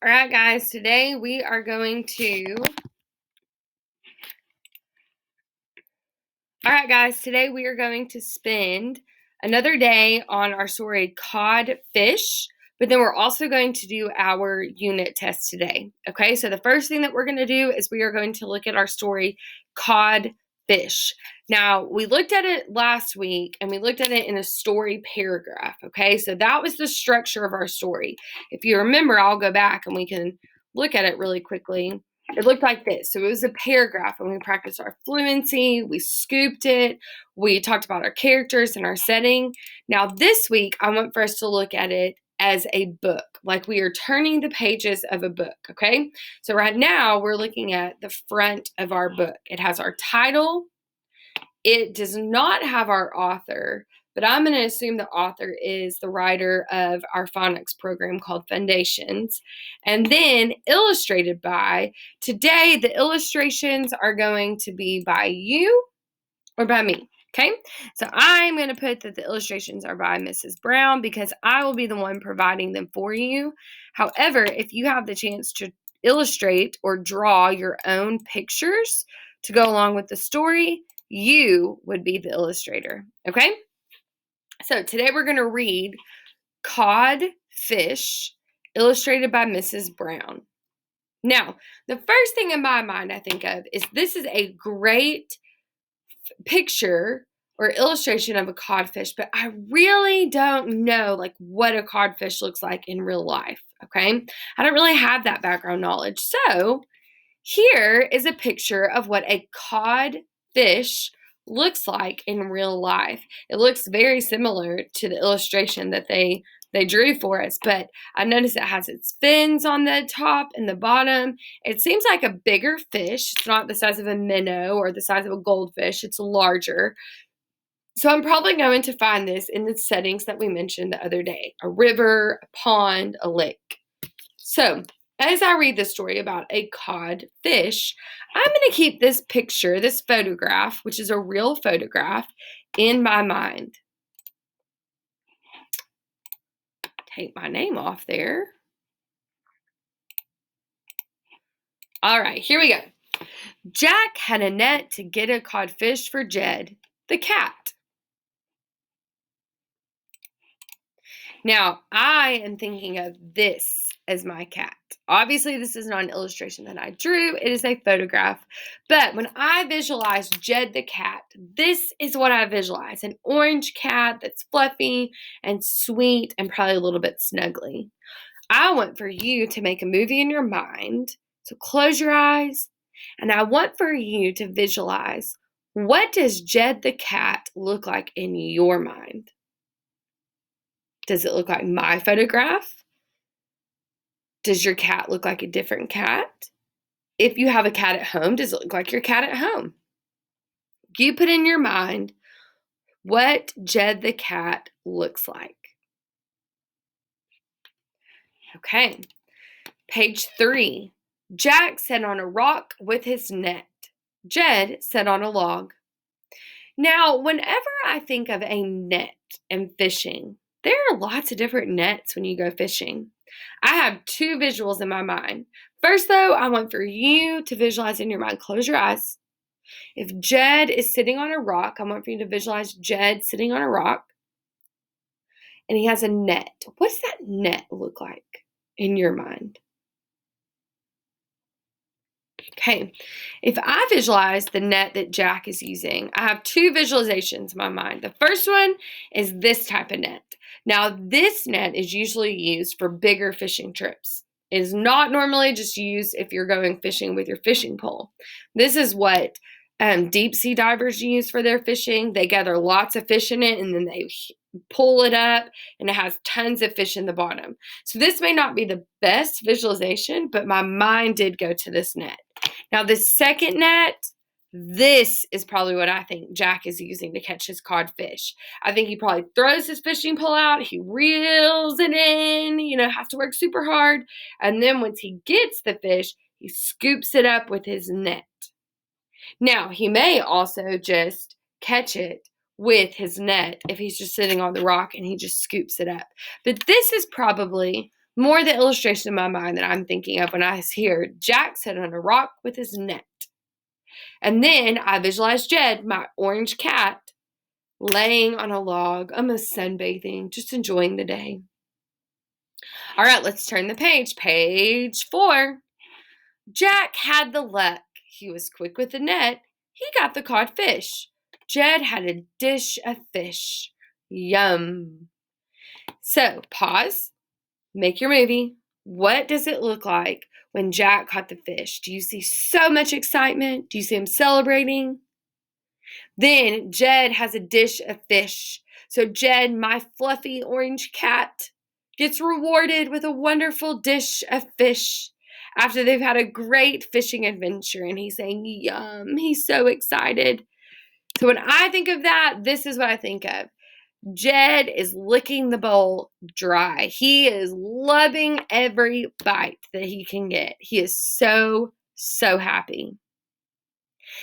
All right, guys, today we are going to spend another day on our story Codfish, but then we're also going to do our unit test today. Okay, so the first thing that we're going to do is we are going to look at our story Codfish. Now, we looked at it last week and we looked at it in a story paragraph. Okay, so that was the structure of our story. If you remember, I'll go back and we can look at it really quickly. It looked like this. So it was a paragraph, and we practiced our fluency, we scooped it, we talked about our characters and our setting. Now, this week, I want for us to look at it as a book, like we are turning the pages of a book, okay? So right now, we're looking at the front of our book. It has our title. It does not have our author, but I'm going to assume the author is the writer of our phonics program called Foundations. And then illustrated by, today the illustrations are going to be by you or by me. Okay, so I'm going to put that the illustrations are by Mrs. Brown because I will be the one providing them for you. However, if you have the chance to illustrate or draw your own pictures to go along with the story, you would be the illustrator. Okay, so today we're going to read Codfish, illustrated by Mrs. Brown. Now, the first thing in my mind I think of is this is a great picture or illustration of a codfish, but I really don't know like what a codfish looks like in real life, okay? I don't really have that background knowledge. So here is a picture of what a codfish looks like in real life. It looks very similar to the illustration that they drew for us, but I noticed it has its fins on the top and the bottom. It seems like a bigger fish. It's not the size of a minnow or the size of a goldfish. It's larger. So I'm probably going to find this in the settings that we mentioned the other day: a river, a pond, a lake. So as I read the story about a codfish, I'm going to keep this picture, this photograph, which is a real photograph, in my mind. Take my name off there. All right, here we go. Jack had a net to get a codfish for Jed, the cat. Now, I am thinking of this as my cat. Obviously, this is not an illustration that I drew. It is a photograph. But when I visualize Jed the cat, this is what I visualize: an orange cat that's fluffy and sweet and probably a little bit snuggly. I want for you to make a movie in your mind. So close your eyes, and I want for you to visualize, what does Jed the cat look like in your mind? Does it look like my photograph? Does your cat look like a different cat? If you have a cat at home, does it look like your cat at home? You put in your mind what Jed the cat looks like. Okay. Page 3. Jack sat on a rock with his net. Jed sat on a log. Now, whenever I think of a net and fishing, there are lots of different nets when you go fishing. I have two visuals in my mind. First, though, I want for you to visualize in your mind. Close your eyes. If Jed is sitting on a rock, I want for you to visualize Jed sitting on a rock, and he has a net. What's that net look like in your mind? Okay, if I visualize the net that Jack is using, I have two visualizations in my mind. The first one is this type of net. Now, this net is usually used for bigger fishing trips. It is not normally just used if you're going fishing with your fishing pole. This is what deep sea divers use for their fishing. They gather lots of fish in it, and then they pull it up, and it has tons of fish in the bottom. So this may not be the best visualization, but my mind did go to this net. Now, the second net, this is probably what I think Jack is using to catch his codfish. I think he probably throws his fishing pole out, he reels it in, has to work super hard, and then once he gets the fish, he scoops it up with his net. Now, he may also just catch it with his net if he's just sitting on the rock and he just scoops it up. But this is probably More the illustration in my mind that I'm thinking of when I hear Jack sat on a rock with his net. And then I visualize Jed, my orange cat, laying on a log, almost sunbathing, just enjoying the day. All right, let's turn the page. Page 4. Jack had the luck. He was quick with the net. He got the caught fish. Jed had a dish of fish. Yum. So, pause. Make your movie. What does it look like when Jack caught the fish? Do you see so much excitement? Do you see him celebrating? Then Jed has a dish of fish. So Jed, my fluffy orange cat, gets rewarded with a wonderful dish of fish after they've had a great fishing adventure. And he's saying, yum. He's so excited. So when I think of that, this is what I think of. Jed is licking the bowl dry. He is loving every bite that he can get. He is so, so happy.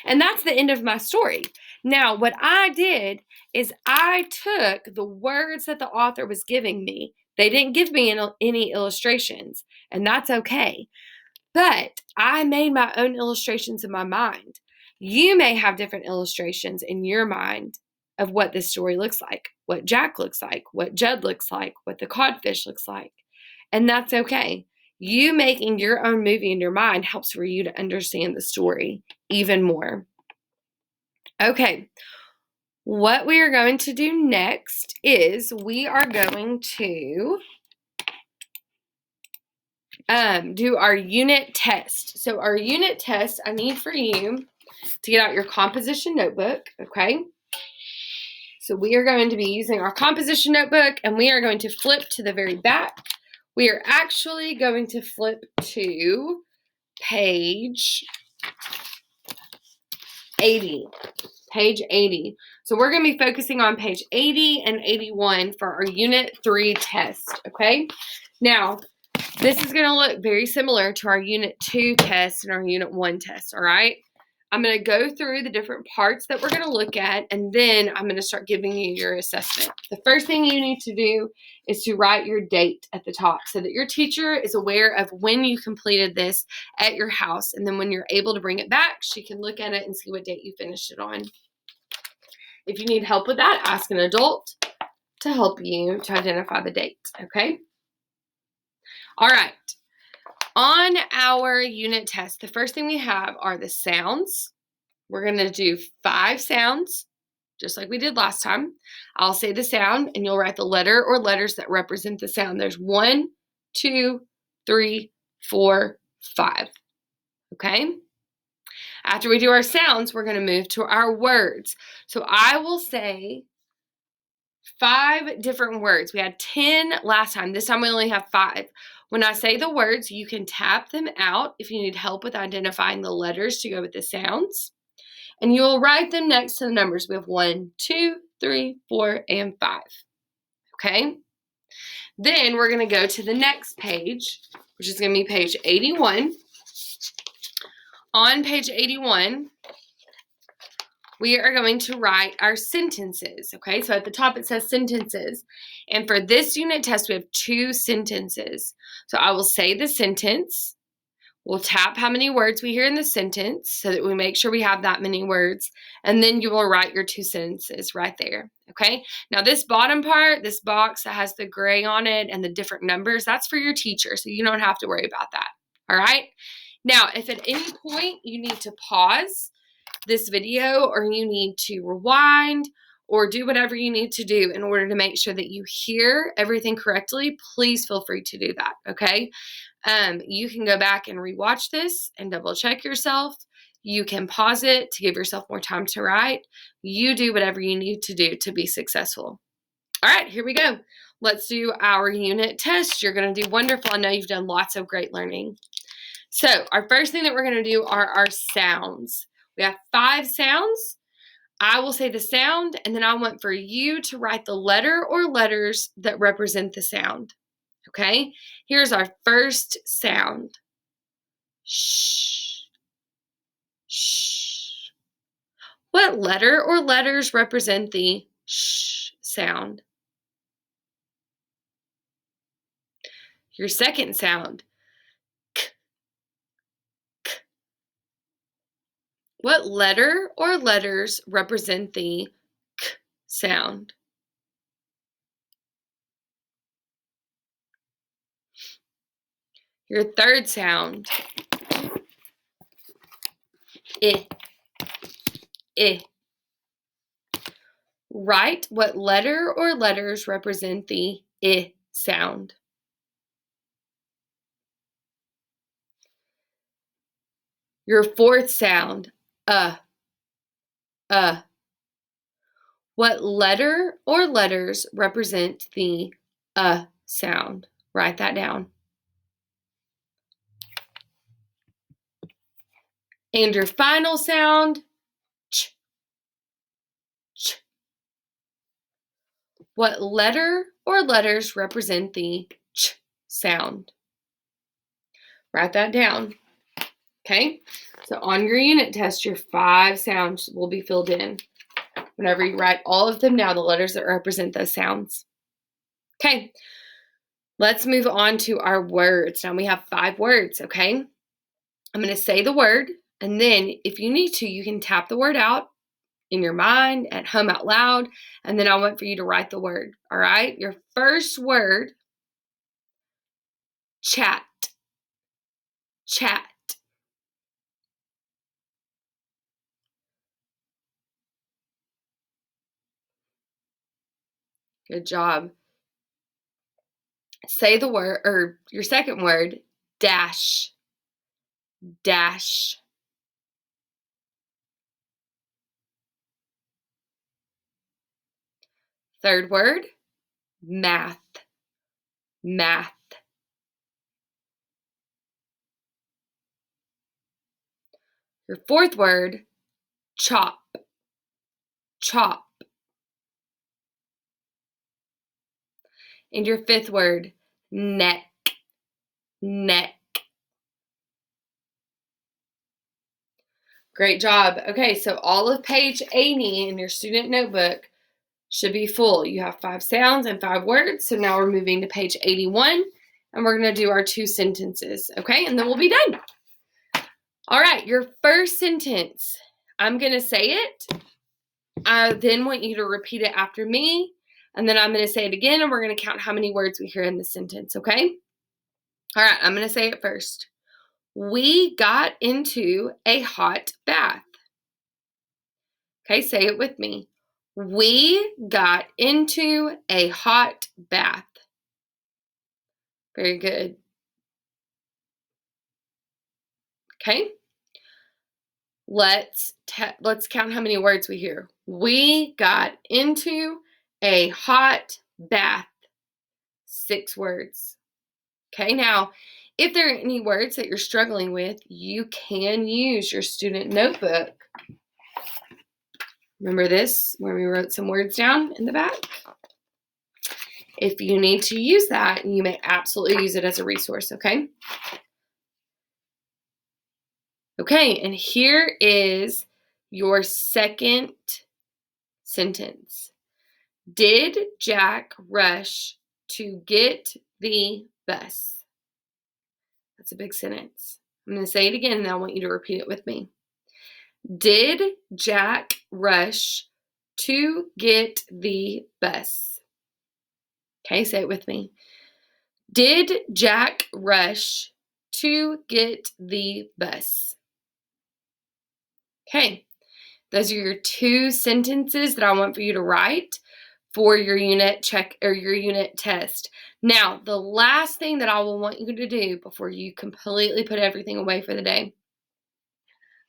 And that's the end of my story. Now, what I did is I took the words that the author was giving me. They didn't give me any illustrations, and that's okay. But I made my own illustrations in my mind. You may have different illustrations in your mind of what this story looks like, what Jack looks like, what Jed looks like, what the codfish looks like. And that's okay. You making your own movie in your mind helps for you to understand the story even more. Okay, what we are going to do next is we are going to do our unit test. So our unit test, I need for you to get out your composition notebook, okay? So we are going to be using our composition notebook, and we are going to flip to the very back. We are actually going to flip to page 80. Page 80. So we're going to be focusing on page 80 and 81 for our Unit 3 test, okay? Now, this is going to look very similar to our Unit 2 test and our Unit 1 test, all right? I'm going to go through the different parts that we're going to look at, and then I'm going to start giving you your assessment. The first thing you need to do is to write your date at the top so that your teacher is aware of when you completed this at your house, and then when you're able to bring it back, she can look at it and see what date you finished it on. If you need help with that, ask an adult to help you to identify the date, okay? All right. On our unit test, the first thing we have are the sounds. We're going to do 5 sounds, just like we did last time. I'll say the sound, and you'll write the letter or letters that represent the sound. There's 1, 2, 3, 4, 5. Okay? After we do our sounds, we're going to move to our words. So I will say 5 different words. We had 10 last time. This time we only have 5. When I say the words, you can tap them out if you need help with identifying the letters to go with the sounds. And you'll write them next to the numbers. We have 1, 2, 3, 4, and 5. Okay? Then we're going to go to the next page, which is going to be page 81. On page 81, we are going to write our sentences, okay? So at the top it says sentences. And for this unit test, we have 2 sentences. So I will say the sentence. We'll tap how many words we hear in the sentence so that we make sure we have that many words. And then you will write your 2 sentences right there, okay? Now this bottom part, this box that has the gray on it and the different numbers, that's for your teacher, so you don't have to worry about that, all right? Now, if at any point you need to pause this video or you need to rewind or do whatever you need to do in order to make sure that you hear everything correctly, please feel free to do that, okay? You can go back and rewatch this and double check yourself. You can pause it to give yourself more time to write. You do whatever you need to do to be successful. All right, here we go. Let's do our unit test. You're going to do wonderful. I know you've done lots of great learning. So our first thing that we're going to do are our sounds. We have 5 sounds. I will say the sound, and then I want for you to write the letter or letters that represent the sound. Okay? Here's our first sound. Shh. Shh. What letter or letters represent the shh sound? Your second sound. K, k. What letter or letters represent the k sound? Your third sound. I, I. Write what letter or letters represent the I sound. Your fourth sound. What letter or letters represent the sound? Write that down. And your final sound, ch, ch. What letter or letters represent the ch sound? Write that down. Okay? So on your unit test, your 5 sounds will be filled in. Whenever you write all of them down, the letters that represent those sounds. Okay. Let's move on to our words. Now we have 5 words, okay? I'm going to say the word, and then if you need to, you can tap the word out in your mind, at home out loud, and then I want for you to write the word, all right? Your first word, chat, chat. Good job. Say the word, or your second word, dash, dash. Third word, math, math. Your fourth word, chop, chop. And your fifth word, neck, neck. Great job. Okay, so all of page 80 in your student notebook should be full. You have 5 sounds and 5 words. So now we're moving to page 81, and we're going to do our 2 sentences, okay? And then we'll be done. All right, your first sentence. I'm going to say it. I then want you to repeat it after me, and then I'm going to say it again, and we're going to count how many words we hear in the sentence, okay? All right, I'm going to say it first. We got into a hot bath. Okay, say it with me. We got into a hot bath. Very good. Okay. Let's count how many words we hear. We got into a hot bath. 6 words. Okay, now, if there are any words that you're struggling with, you can use your student notebook. Remember this, where we wrote some words down in the back? If you need to use that, you may absolutely use it as a resource, okay? Okay, and here is your second sentence. Did Jack rush to get the bus? That's a big sentence. I'm going to say it again, and I want you to repeat it with me. Did Jack rush to get the bus? Okay, say it with me. Did Jack rush to get the bus? Okay, those are your 2 sentences that I want for you to write for your unit check or your unit test. Now, the last thing that I will want you to do before you completely put everything away for the day,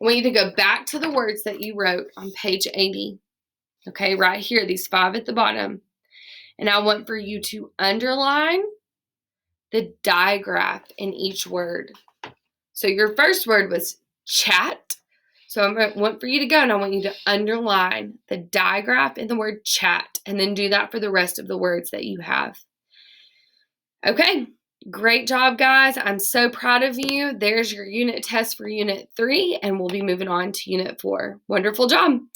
I want you to go back to the words that you wrote on page 80. Okay, right here, these 5 at the bottom. And I want for you to underline the digraph in each word. So your first word was chat. So I want for you to go, and I want you to underline the digraph in the word chat, and then do that for the rest of the words that you have. Okay, great job, guys. I'm so proud of you. There's your unit test for Unit 3, and we'll be moving on to Unit 4. Wonderful job.